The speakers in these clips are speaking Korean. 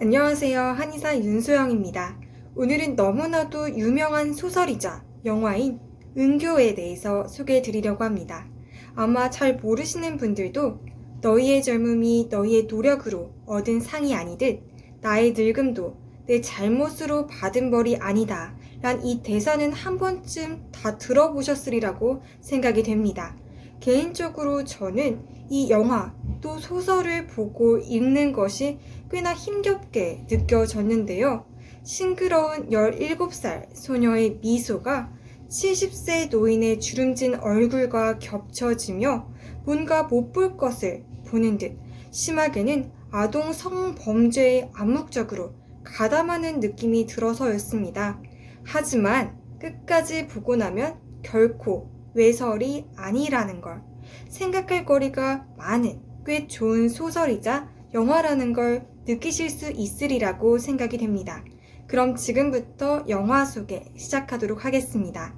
안녕하세요. 한의사 윤소영입니다. 오늘은 너무나도 유명한 소설이자 영화인 은교에 대해서 소개해 드리려고 합니다. 아마 잘 모르시는 분들도 너희의 젊음이 너희의 노력으로 얻은 상이 아니듯 나의 늙음도 내 잘못으로 받은 벌이 아니다 란 이 대사는 한 번쯤 다 들어보셨으리라고 생각이 됩니다. 개인적으로 저는 이 영화 또 소설을 보고 읽는 것이 꽤나 힘겹게 느껴졌는데요. 싱그러운 17살 소녀의 미소가 70세 노인의 주름진 얼굴과 겹쳐지며 뭔가 못 볼 것을 보는 듯 심하게는 아동 성범죄에 암묵적으로 가담하는 느낌이 들어서였습니다. 하지만 끝까지 보고 나면 결코 외설이 아니라는 걸 생각할 거리가 많은 꽤 좋은 소설이자 영화라는 걸 느끼실 수 있으리라고 생각이 됩니다. 그럼 지금부터 영화 소개 시작하도록 하겠습니다.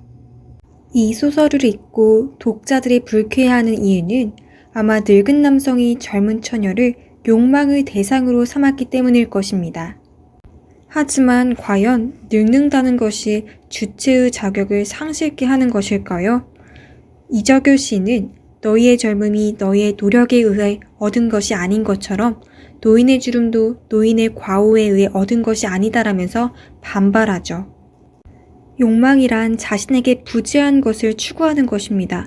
이 소설을 읽고 독자들이 불쾌해하는 이유는 아마 늙은 남성이 젊은 처녀를 욕망의 대상으로 삼았기 때문일 것입니다. 하지만 과연 늙는다는 것이 주체의 자격을 상실케 하는 것일까요? 이적효 시인은 너희의 젊음이 너희의 노력에 의해 얻은 것이 아닌 것처럼 노인의 주름도 노인의 과오에 의해 얻은 것이 아니다라면서 반발하죠. 욕망이란 자신에게 부재한 것을 추구하는 것입니다.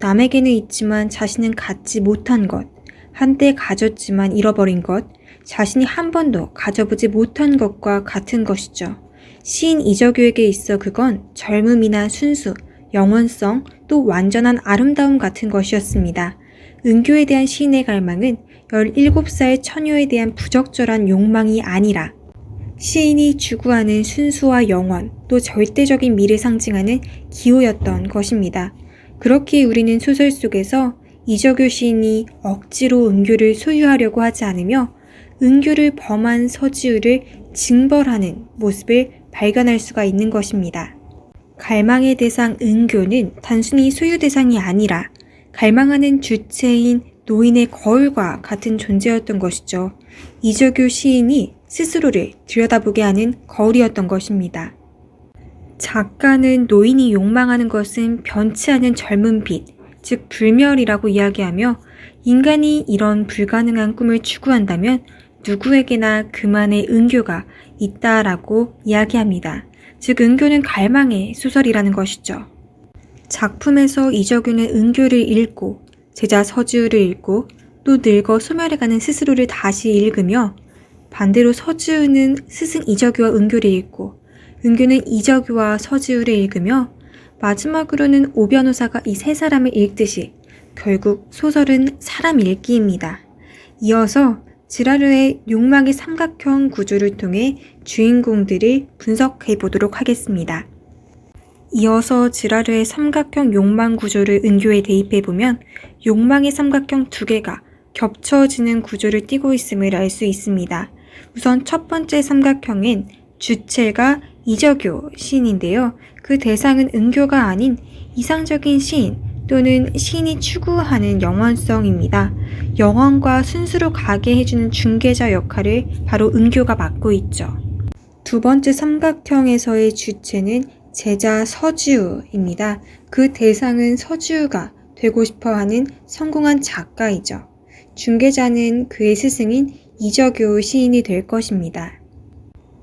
남에게는 있지만 자신은 갖지 못한 것, 한때 가졌지만 잃어버린 것, 자신이 한 번도 가져보지 못한 것과 같은 것이죠. 시인 이적효에게 있어 그건 젊음이나 순수, 영원성, 또 완전한 아름다움 같은 것이었습니다. 은교에 대한 시인의 갈망은 17살 처녀에 대한 부적절한 욕망이 아니라 시인이 추구하는 순수와 영원, 또 절대적인 미를 상징하는 기호였던 것입니다. 그렇기에 우리는 소설 속에서 이적효 시인이 억지로 은교를 소유하려고 하지 않으며 은교를 범한 서지우를 징벌하는 모습을 발견할 수가 있는 것입니다. 갈망의 대상 은교는 단순히 소유 대상이 아니라 갈망하는 주체인 노인의 거울과 같은 존재였던 것이죠. 이적효 시인이 스스로를 들여다보게 하는 거울이었던 것입니다. 작가는 노인이 욕망하는 것은 변치 않은 젊은 빛, 즉 불멸이라고 이야기하며 인간이 이런 불가능한 꿈을 추구한다면 누구에게나 그만의 은교가 있다라고 이야기합니다. 즉 은교는 갈망의 소설이라는 것이죠. 작품에서 이적효는 은교를 읽고 제자 서지우를 읽고 또 늙어 소멸해가는 스스로를 다시 읽으며 반대로 서지우는 스승 이적효와 은교를 읽고 은교는 이적효와 서지우를 읽으며 마지막으로는 오변호사가 이 세 사람을 읽듯이 결국 소설은 사람 읽기입니다. 이어서 지라르의 욕망의 삼각형 구조를 통해 주인공들을 분석해 보도록 하겠습니다. 이어서 지라르의 삼각형 욕망 구조를 은교에 대입해 보면 욕망의 삼각형 두 개가 겹쳐지는 구조를 띠고 있음을 알 수 있습니다. 우선 첫 번째 삼각형엔 주체가 이적효 시인인데요. 그 대상은 은교가 아닌 이상적인 시인 또는 시인이 추구하는 영원성입니다. 영원과 순수로 가게 해주는 중개자 역할을 바로 은교가 맡고 있죠. 두 번째 삼각형에서의 주체는 제자 서지우입니다. 그 대상은 서지우가 되고 싶어하는 성공한 작가이죠. 중개자는 그의 스승인 이적효 시인이 될 것입니다.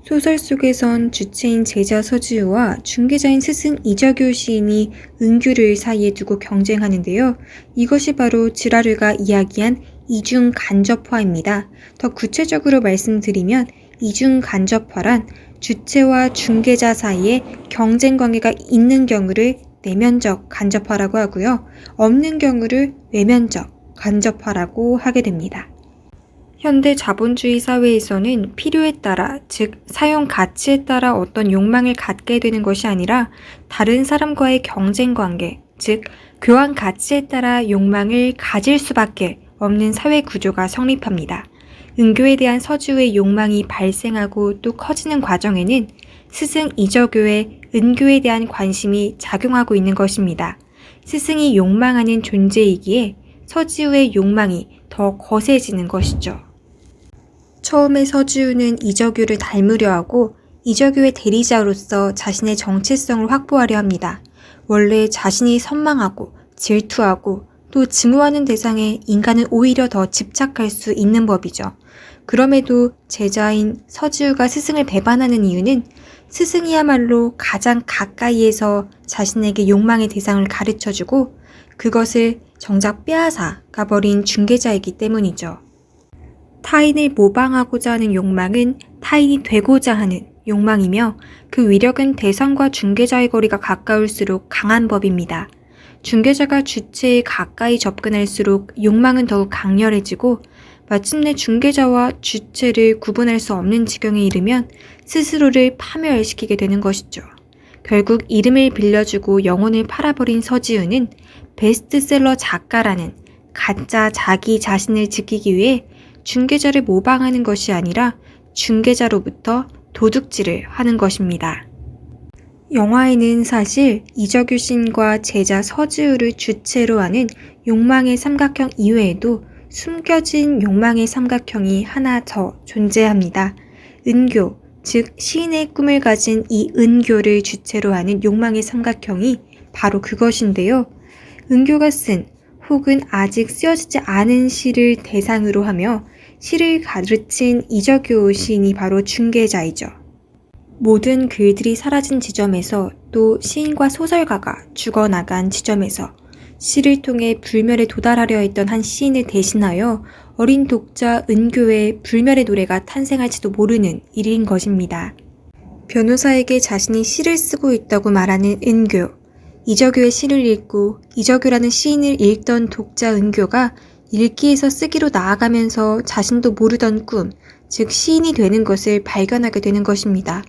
소설 속에선 주체인 제자 서지우와 중개자인 스승 이적효 시인이 은교를 사이에 두고 경쟁하는데요. 이것이 바로 지라르가 이야기한 이중간접화입니다. 더 구체적으로 말씀드리면 이중간접화란 주체와 중개자 사이에 경쟁 관계가 있는 경우를 내면적 간접화라고 하고요. 없는 경우를 외면적 간접화라고 하게 됩니다. 현대 자본주의 사회에서는 필요에 따라, 즉 사용 가치에 따라 어떤 욕망을 갖게 되는 것이 아니라 다른 사람과의 경쟁 관계, 즉 교환 가치에 따라 욕망을 가질 수밖에 없는 사회 구조가 성립합니다. 은교에 대한 서지우의 욕망이 발생하고 또 커지는 과정에는 스승 이적효의 은교에 대한 관심이 작용하고 있는 것입니다. 스승이 욕망하는 존재이기에 서지우의 욕망이 더 거세지는 것이죠. 처음에 서지우는 이적유를 닮으려 하고 이적유의 대리자로서 자신의 정체성을 확보하려 합니다. 원래 자신이 선망하고 질투하고 또 증오하는 대상에 인간은 오히려 더 집착할 수 있는 법이죠. 그럼에도 제자인 서지우가 스승을 배반하는 이유는 스승이야말로 가장 가까이에서 자신에게 욕망의 대상을 가르쳐주고 그것을 정작 빼앗아 가버린 중개자이기 때문이죠. 타인을 모방하고자 하는 욕망은 타인이 되고자 하는 욕망이며 그 위력은 대상과 중개자의 거리가 가까울수록 강한 법입니다. 중개자가 주체에 가까이 접근할수록 욕망은 더욱 강렬해지고 마침내 중개자와 주체를 구분할 수 없는 지경에 이르면 스스로를 파멸시키게 되는 것이죠. 결국 이름을 빌려주고 영혼을 팔아버린 서지우는 베스트셀러 작가라는 가짜 자기 자신을 지키기 위해 중개자를 모방하는 것이 아니라 중개자로부터 도둑질을 하는 것입니다. 영화에는 사실 이적유 신과 제자 서지우를 주체로 하는 욕망의 삼각형 이외에도 숨겨진 욕망의 삼각형이 하나 더 존재합니다. 은교, 즉 시인의 꿈을 가진 이 은교를 주체로 하는 욕망의 삼각형이 바로 그것인데요. 은교가 쓴 혹은 아직 쓰여지지 않은 시를 대상으로 하며 시를 가르친 이적유 시인이 바로 중개자이죠. 모든 글들이 사라진 지점에서 또 시인과 소설가가 죽어나간 지점에서 시를 통해 불멸에 도달하려 했던 한 시인을 대신하여 어린 독자 은교의 불멸의 노래가 탄생할지도 모르는 일인 것입니다. 변호사에게 자신이 시를 쓰고 있다고 말하는 은교, 이적유의 시를 읽고 이적유라는 시인을 읽던 독자 은교가 읽기에서 쓰기로 나아가면서 자신도 모르던 꿈, 즉 시인이 되는 것을 발견하게 되는 것입니다.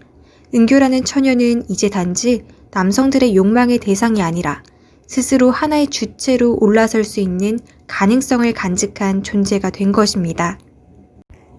은교라는 처녀는 이제 단지 남성들의 욕망의 대상이 아니라 스스로 하나의 주체로 올라설 수 있는 가능성을 간직한 존재가 된 것입니다.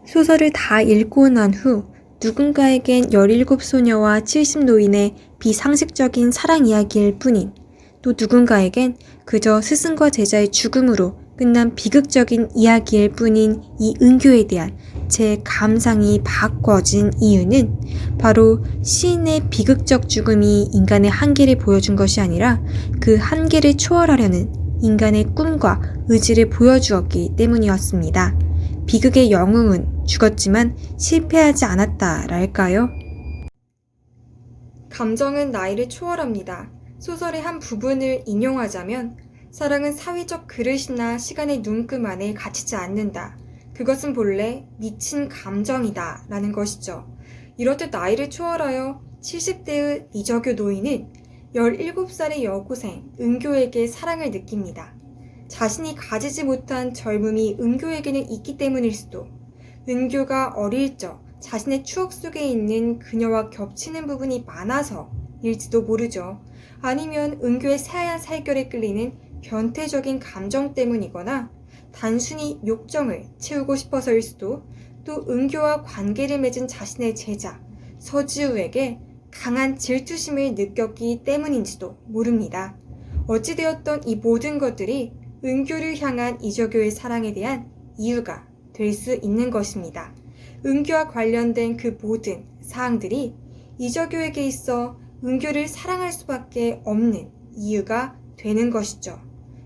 소설을 다 읽고 난 후 누군가에겐 17소녀와 70노인의 비상식적인 사랑 이야기일 뿐인 또 누군가에겐 그저 스승과 제자의 죽음으로 끝난 비극적인 이야기일 뿐인 이 은교에 대한 제 감상이 바꿔진 이유는 바로 시인의 비극적 죽음이 인간의 한계를 보여준 것이 아니라 그 한계를 초월하려는 인간의 꿈과 의지를 보여주었기 때문이었습니다. 비극의 영웅은 죽었지만 실패하지 않았다랄까요? 감정은 나이를 초월합니다. 소설의 한 부분을 인용하자면 사랑은 사회적 그릇이나 시간의 눈금 안에 갇히지 않는다. 그것은 본래 미친 감정이다 라는 것이죠. 이렇듯 나이를 초월하여 70대의 이적유 노인은 17살의 여고생 은교에게 사랑을 느낍니다. 자신이 가지지 못한 젊음이 은교에게는 있기 때문일 수도, 은교가 어릴 적 자신의 추억 속에 있는 그녀와 겹치는 부분이 많아서일지도 모르죠. 아니면 은교의 새하얀 살결에 끌리는 변태적인 감정 때문이거나 단순히 욕정을 채우고 싶어서일 수도, 또 은교와 관계를 맺은 자신의 제자 서지우에게 강한 질투심을 느꼈기 때문인지도 모릅니다. 어찌되었던 이 모든 것들이 은교를 향한 이적유의 사랑에 대한 이유가 될 수 있는 것입니다. 은교와 관련된 그 모든 사항들이 이적유에게 있어 은교를 사랑할 수밖에 없는 이유가 되는 것이죠.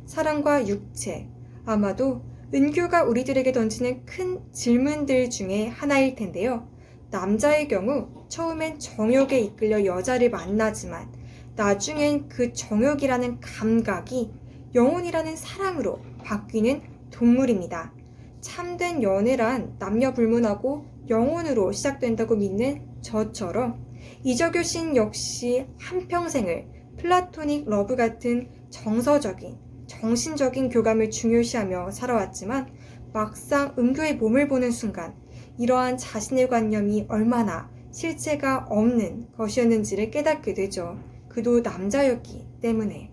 사랑과 육체, 아마도 은교가 우리들에게 던지는 큰 질문들 중에 하나일 텐데요. 남자의 경우 처음엔 정욕에 이끌려 여자를 만나지만 나중엔 그 정욕이라는 감각이 영혼이라는 사랑으로 바뀌는 동물입니다. 참된 연애란 남녀 불문하고 영혼으로 시작된다고 믿는 저처럼 이적유 시인 역시 한평생을 플라토닉 러브 같은 정서적인, 정신적인 교감을 중요시하며 살아왔지만 막상 은교의 몸을 보는 순간 이러한 자신의 관념이 얼마나 실체가 없는 것이었는지를 깨닫게 되죠. 그도 남자였기 때문에.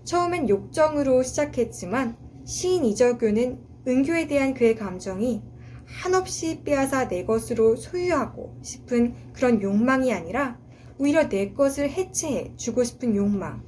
처음엔 욕정으로 시작했지만 시인 이적유는 은교에 대한 그의 감정이 한없이 빼앗아 내 것으로 소유하고 싶은 그런 욕망이 아니라 오히려 내 것을 해체해 주고 싶은 욕망,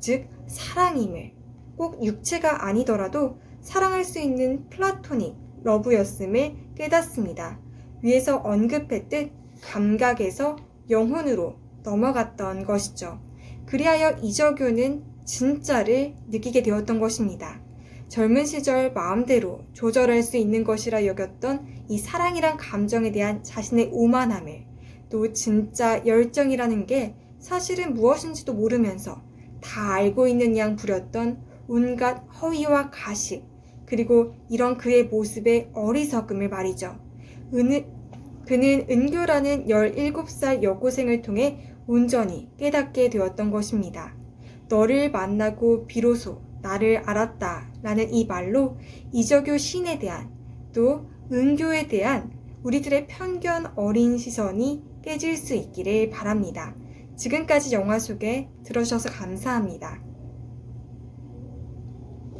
즉 사랑임을, 꼭 육체가 아니더라도 사랑할 수 있는 플라토닉 러브였음을 깨닫습니다. 위에서 언급했듯 감각에서 영혼으로 넘어갔던 것이죠. 그리하여 이적효는 진짜를 느끼게 되었던 것입니다. 젊은 시절 마음대로 조절할 수 있는 것이라 여겼던 이 사랑이란 감정에 대한 자신의 오만함을, 또 진짜 열정이라는 게 사실은 무엇인지도 모르면서 다 알고 있는 양 부렸던 온갖 허위와 가식, 그리고 이런 그의 모습의 어리석음을 말이죠. 그는 은교라는 17살 여고생을 통해 온전히 깨닫게 되었던 것입니다. 너를 만나고 비로소 나를 알았다 라는 이 말로 이적효 시인에 대한, 또 은교에 대한 우리들의 편견 어린 시선이 깨질 수 있기를 바랍니다. 지금까지 영화 소개 들어주셔서 감사합니다.